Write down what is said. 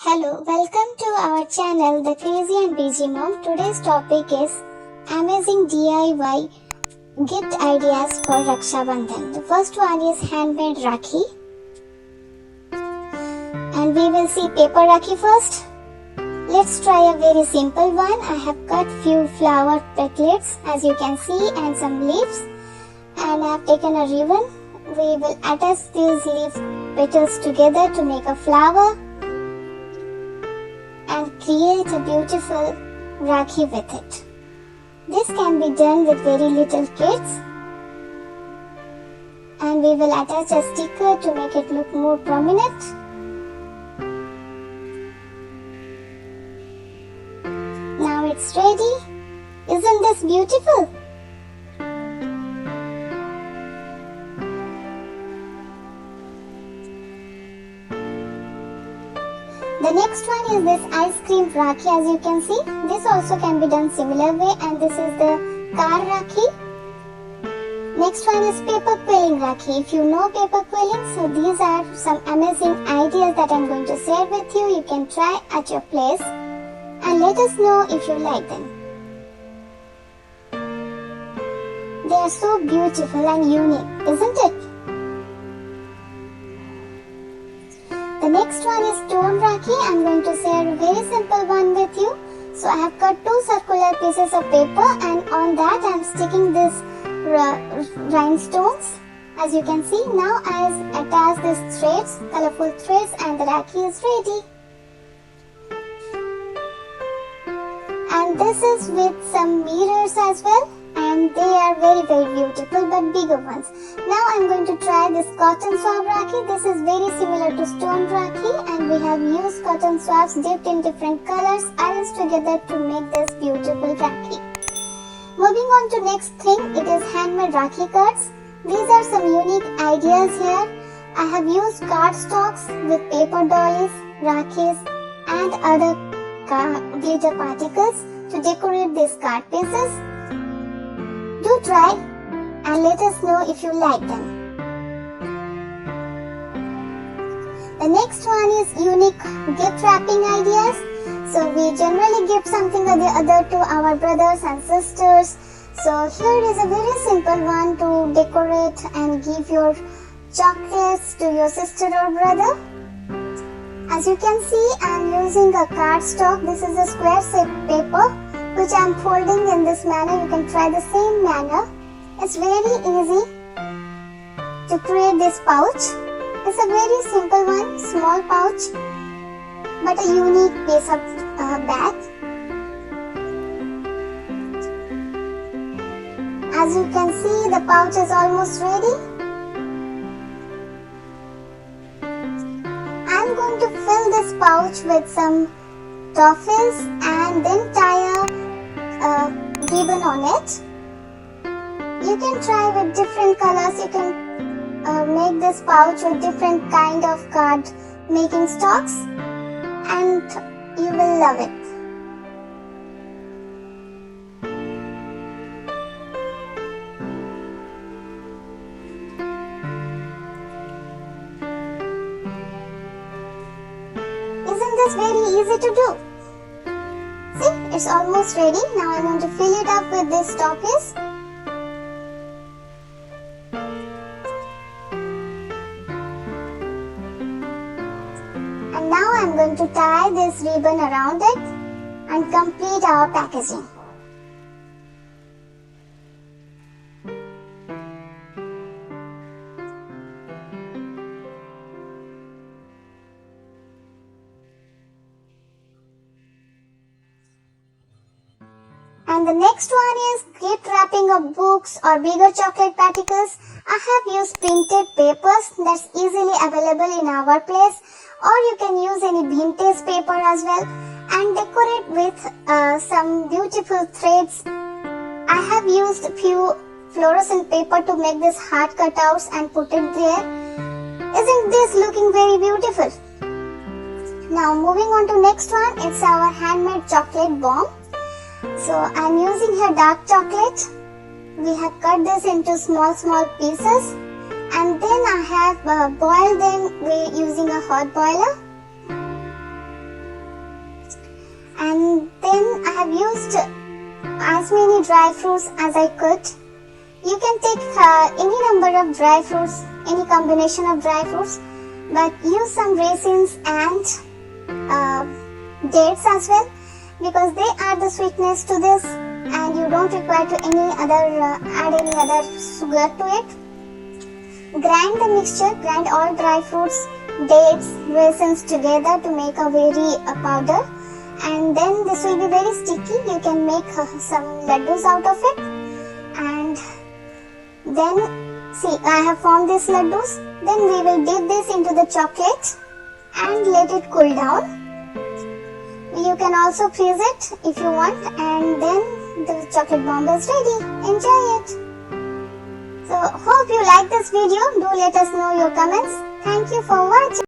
Hello, welcome to our channel The Crazy and Busy Mom. Today's topic is amazing DIY gift ideas for Raksha Bandhan. The first one is Handmade Rakhi. And we will see Paper Rakhi first. Let's try a very simple one. I have cut few flower petals as you can see and some leaves. And I have taken a ribbon. We will attach these leaf petals together to make a flower and create a beautiful Rakhi with it. This can be done with very little kids, and we will attach a sticker to make it look more prominent. Now it's ready. Isn't this beautiful? The next one is this Icecream Rakhi. As you can see, this also can be done similar way, and this is the Car Rakhi. Next one is Paper Quilling Rakhi. If you know paper quilling, so these are some amazing ideas that I'm going to share with you. You can try at your place and let us know if you like them. They are so beautiful and unique, isn't it? The next one is Stone Rakhi. I'm going to share a very simple one with you. So I have cut two circular pieces of paper, and on that I am sticking these rhinestones. As you can see, now I attach these threads, colorful threads, and the Rakhi is ready. And this is with some mirrors as well, and they are very beautiful but bigger ones. Now I am going to try this cotton swab Rakhi. This is very similar to Stone Rakhi, and we have used cotton swabs dipped in different colors arranged together to make this beautiful Rakhi. Moving on to next thing, it is Handmade Rakhi cards. These are some unique ideas here. I have used cardstocks with paper dollies, Rakhis and other glitter particles to decorate these card pieces. Do try and let us know if you like them. The next one is unique gift wrapping ideas. So we generally give something or the other to our brothers and sisters. So here is a very simple one to decorate and give your chocolates to your sister or brother. As you can see, I am using a cardstock. This is a square shaped paper which I am folding in this manner. You can try the same manner. It's very easy to create this pouch. It's a very simple one, small pouch, but a unique piece of bag. As you can see, the pouch is almost ready. I'm going to fill this pouch with some toffees and then tie a ribbon on it. You can try with different colors. You can make this pouch with different kind of card making stocks, and you will love it. Isn't this very easy to do? See, it's almost ready. Now I'm going to fill it up with this toffees. And now I'm going to tie this ribbon around it and complete our packaging. And the next one is gift wrapping of books or bigger chocolate particles. I have used printed papers that's easily available in our place, or you can use any vintage paper as well and decorate with some beautiful threads. I have used a few fluorescent paper to make this heart cutouts and put it there. Isn't this looking very beautiful? Now moving on to next one, it's our handmade chocolate bomb. So I'm using here dark chocolate. We have cut this into small pieces, and then I have boiled them using a hot boiler. used as many dry fruits as I could. You can take any number of dry fruits, any combination of dry fruits, but use some raisins and dates as well, because they add the sweetness to this, and you don't require to add any other sugar to it. Grind the mixture, grind all dry fruits, dates, raisins together to make a powder, and then this will be very sticky. You can make some laddus out of it, and then see, I have formed these laddus. Then we will dip this into the chocolate and let it cool down. You can also freeze it if you want, and then the chocolate bomb is ready. Enjoy it. So hope you like this video. Do let us know your comments. Thank you for watching.